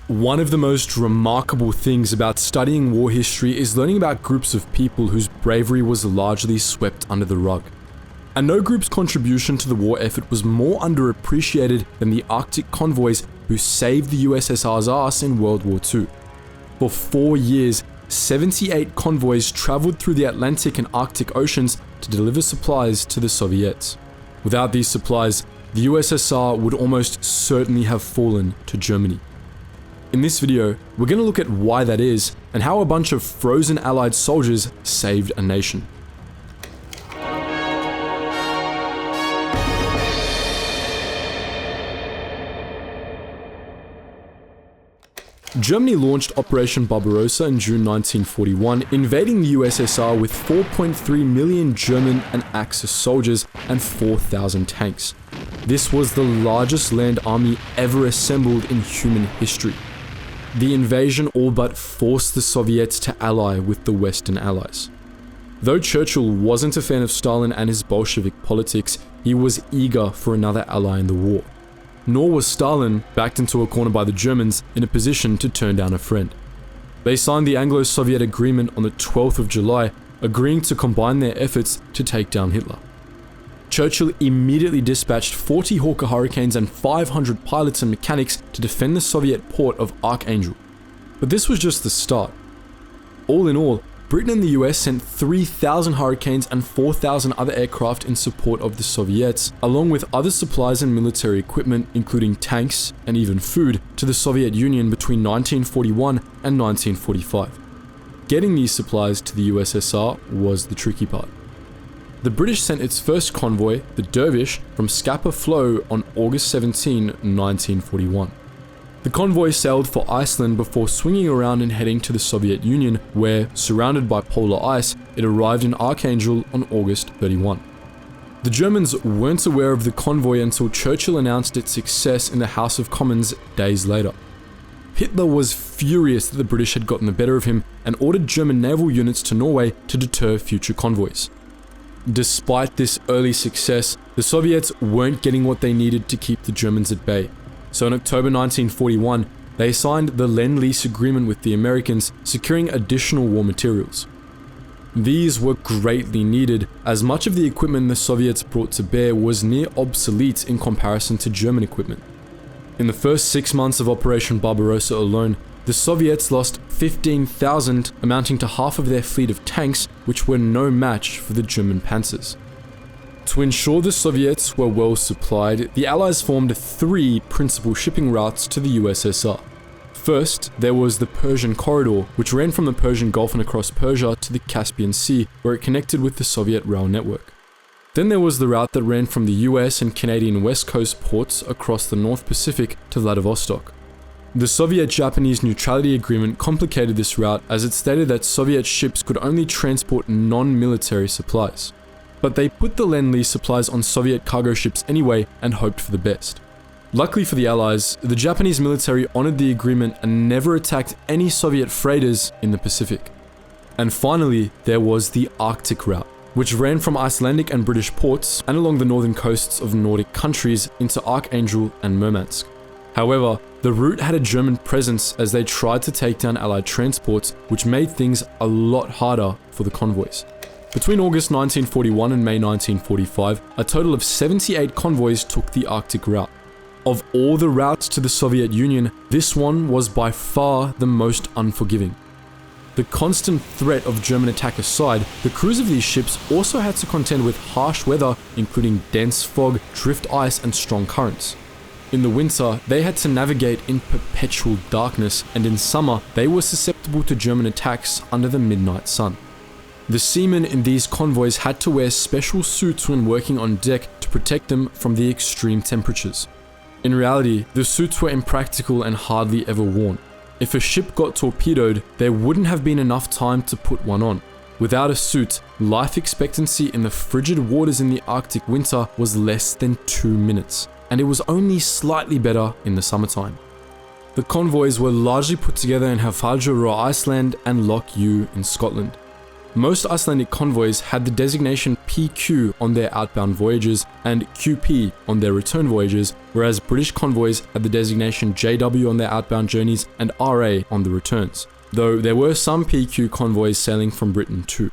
One of the most remarkable things about studying war history is learning about groups of people whose bravery was largely swept under the rug. And no group's contribution to the war effort was more underappreciated than the Arctic Convoys who saved the USSR's ass in World War II. For 4 years, 78 convoys traveled through the Atlantic and Arctic Oceans to deliver supplies to the Soviets. Without these supplies, the USSR would almost certainly have fallen to Germany. In this video, we're going to look at why that is and how a bunch of frozen Allied soldiers saved a nation. Germany launched Operation Barbarossa in June 1941, invading the USSR with 4.3 million German and Axis soldiers and 4,000 tanks. This was the largest land army ever assembled in human history. The invasion all but forced the Soviets to ally with the Western Allies. Though Churchill wasn't a fan of Stalin and his Bolshevik politics, he was eager for another ally in the war. Nor was Stalin, backed into a corner by the Germans, in a position to turn down a friend. They signed the Anglo-Soviet agreement on the 12th of July, agreeing to combine their efforts to take down Hitler. Churchill immediately dispatched 40 Hawker Hurricanes and 500 pilots and mechanics to defend the Soviet port of Archangel. But this was just the start. All in all, Britain and the US sent 3,000 Hurricanes and 4,000 other aircraft in support of the Soviets, along with other supplies and military equipment, including tanks and even food, to the Soviet Union between 1941 and 1945. Getting these supplies to the USSR was the tricky part. The British sent its first convoy, the Dervish, from Scapa Flow on August 17, 1941. The convoy sailed for Iceland before swinging around and heading to the Soviet Union, where, surrounded by polar ice, it arrived in Archangel on August 31. The Germans weren't aware of the convoy until Churchill announced its success in the House of Commons days later. Hitler was furious that the British had gotten the better of him and ordered German naval units to Norway to deter future convoys. Despite this early success, the Soviets weren't getting what they needed to keep the Germans at bay. So in October 1941, they signed the Lend-Lease agreement with the Americans, securing additional war materials. These were greatly needed, as much of the equipment the Soviets brought to bear was near obsolete in comparison to German equipment. In the first 6 months of Operation Barbarossa alone, the Soviets lost 15,000, amounting to half of their fleet of tanks, which were no match for the German panzers. To ensure the Soviets were well supplied, the Allies formed 3 principal shipping routes to the USSR. First, there was the Persian Corridor, which ran from the Persian Gulf and across Persia to the Caspian Sea, where it connected with the Soviet rail network. Then there was the route that ran from the US and Canadian West Coast ports across the North Pacific to Vladivostok. The Soviet-Japanese neutrality agreement complicated this route, as it stated that Soviet ships could only transport non-military supplies. But they put the Lend-Lease supplies on Soviet cargo ships anyway and hoped for the best. Luckily for the Allies, the Japanese military honored the agreement and never attacked any Soviet freighters in the Pacific. And finally, there was the Arctic route, which ran from Icelandic and British ports and along the northern coasts of Nordic countries into Archangel and Murmansk. However, the route had a German presence as they tried to take down Allied transports, which made things a lot harder for the convoys. Between August 1941 and May 1945, a total of 78 convoys took the Arctic route. Of all the routes to the Soviet Union, this one was by far the most unforgiving. The constant threat of German attack aside, the crews of these ships also had to contend with harsh weather, including dense fog, drift ice, and strong currents. In the winter, they had to navigate in perpetual darkness, and in summer, they were susceptible to German attacks under the midnight sun. The seamen in these convoys had to wear special suits when working on deck to protect them from the extreme temperatures. In reality, the suits were impractical and hardly ever worn. If a ship got torpedoed, there wouldn't have been enough time to put one on. Without a suit, life expectancy in the frigid waters in the Arctic winter was less than 2 minutes, and it was only slightly better in the summertime. The convoys were largely put together in Hafalgerø, Iceland, and Loch Ewe in Scotland. Most Icelandic convoys had the designation PQ on their outbound voyages and QP on their return voyages, whereas British convoys had the designation JW on their outbound journeys and RA on the returns, though there were some PQ convoys sailing from Britain too.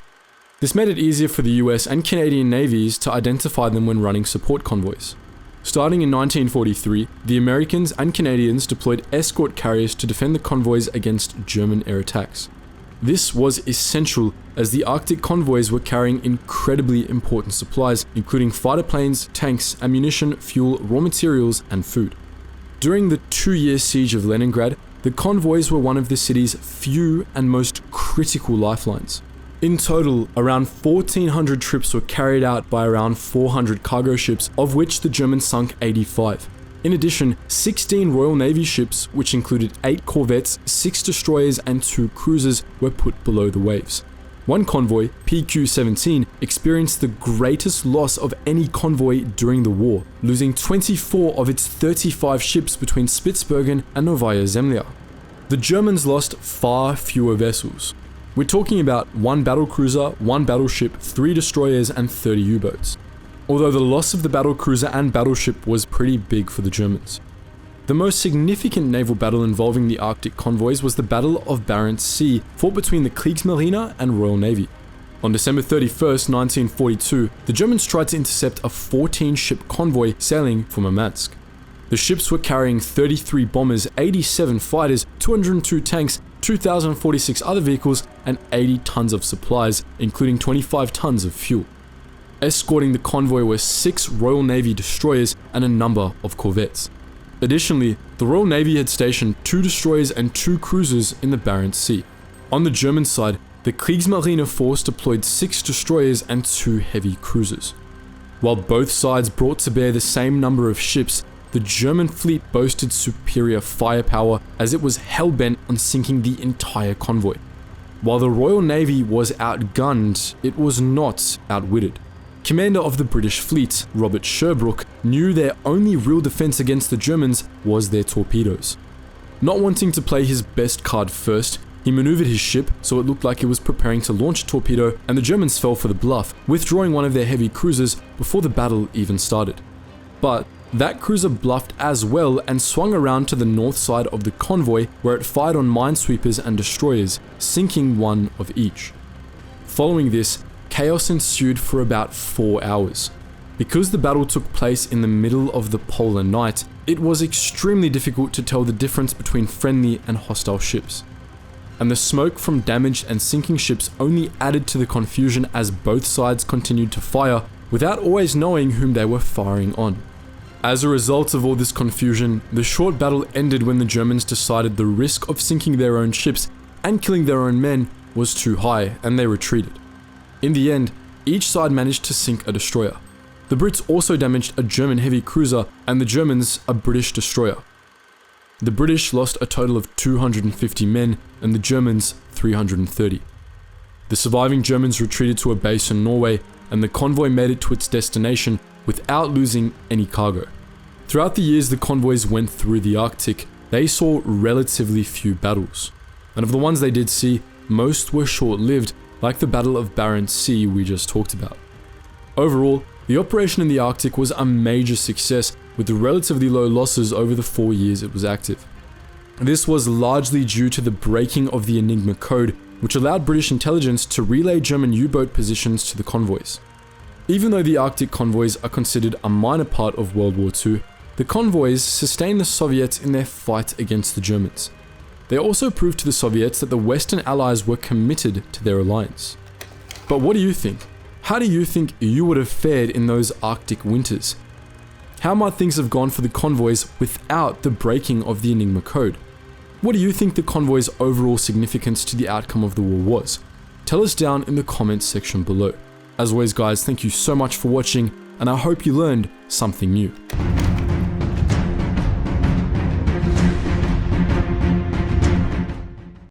This made it easier for the US and Canadian navies to identify them when running support convoys. Starting in 1943, the Americans and Canadians deployed escort carriers to defend the convoys against German air attacks. This was essential as the Arctic convoys were carrying incredibly important supplies, including fighter planes, tanks, ammunition, fuel, raw materials, and food. During the 2-year siege of Leningrad, the convoys were one of the city's few and most critical lifelines. In total, around 1,400 trips were carried out by around 400 cargo ships, of which the Germans sunk 85. In addition, 16 Royal Navy ships, which included 8 corvettes, 6 destroyers and 2 cruisers, were put below the waves. One convoy, PQ-17, experienced the greatest loss of any convoy during the war, losing 24 of its 35 ships between Spitsbergen and Novaya Zemlya. The Germans lost far fewer vessels. We're talking about 1 battlecruiser, 1 battleship, 3 destroyers and 30 U-boats. Although the loss of the battlecruiser and battleship was pretty big for the Germans. The most significant naval battle involving the Arctic convoys was the Battle of Barents Sea, fought between the Kriegsmarine and Royal Navy. On December 31st, 1942, the Germans tried to intercept a 14-ship convoy sailing from Murmansk. The ships were carrying 33 bombers, 87 fighters, 202 tanks, 2,046 other vehicles, and 80 tons of supplies, including 25 tons of fuel. Escorting the convoy were 6 Royal Navy destroyers and a number of corvettes. Additionally, the Royal Navy had stationed 2 destroyers and 2 cruisers in the Barents Sea. On the German side, the Kriegsmarine force deployed 6 destroyers and 2 heavy cruisers. While both sides brought to bear the same number of ships, the German fleet boasted superior firepower as it was hell-bent on sinking the entire convoy. While the Royal Navy was outgunned, it was not outwitted. Commander of the British fleet, Robert Sherbrooke, knew their only real defense against the Germans was their torpedoes. Not wanting to play his best card first, he maneuvered his ship so it looked like it was preparing to launch a torpedo, and the Germans fell for the bluff, withdrawing one of their heavy cruisers before the battle even started. But that cruiser bluffed as well and swung around to the north side of the convoy, where it fired on minesweepers and destroyers, sinking 1 of each. Following this, chaos ensued for about 4 hours. Because the battle took place in the middle of the polar night, it was extremely difficult to tell the difference between friendly and hostile ships. And the smoke from damaged and sinking ships only added to the confusion as both sides continued to fire without always knowing whom they were firing on. As a result of all this confusion, the short battle ended when the Germans decided the risk of sinking their own ships and killing their own men was too high, and they retreated. In the end, each side managed to sink a destroyer. The Brits also damaged a German heavy cruiser and the Germans a British destroyer. The British lost a total of 250 men and the Germans 330. The surviving Germans retreated to a base in Norway, and the convoy made it to its destination without losing any cargo. Throughout the years the convoys went through the Arctic, they saw relatively few battles. And of the ones they did see, most were short-lived, like the Battle of Barents Sea we just talked about. Overall, the operation in the Arctic was a major success with relatively low losses over the 4 years it was active. This was largely due to the breaking of the Enigma code, which allowed British intelligence to relay German U-boat positions to the convoys. Even though the Arctic convoys are considered a minor part of World War II, the convoys sustained the Soviets in their fight against the Germans. They also proved to the Soviets that the Western Allies were committed to their alliance. But what do you think? How do you think you would have fared in those Arctic winters? How might things have gone for the convoys without the breaking of the Enigma code? What do you think the convoy's overall significance to the outcome of the war was? Tell us down in the comments section below. As always guys, thank you so much for watching, and I hope you learned something new.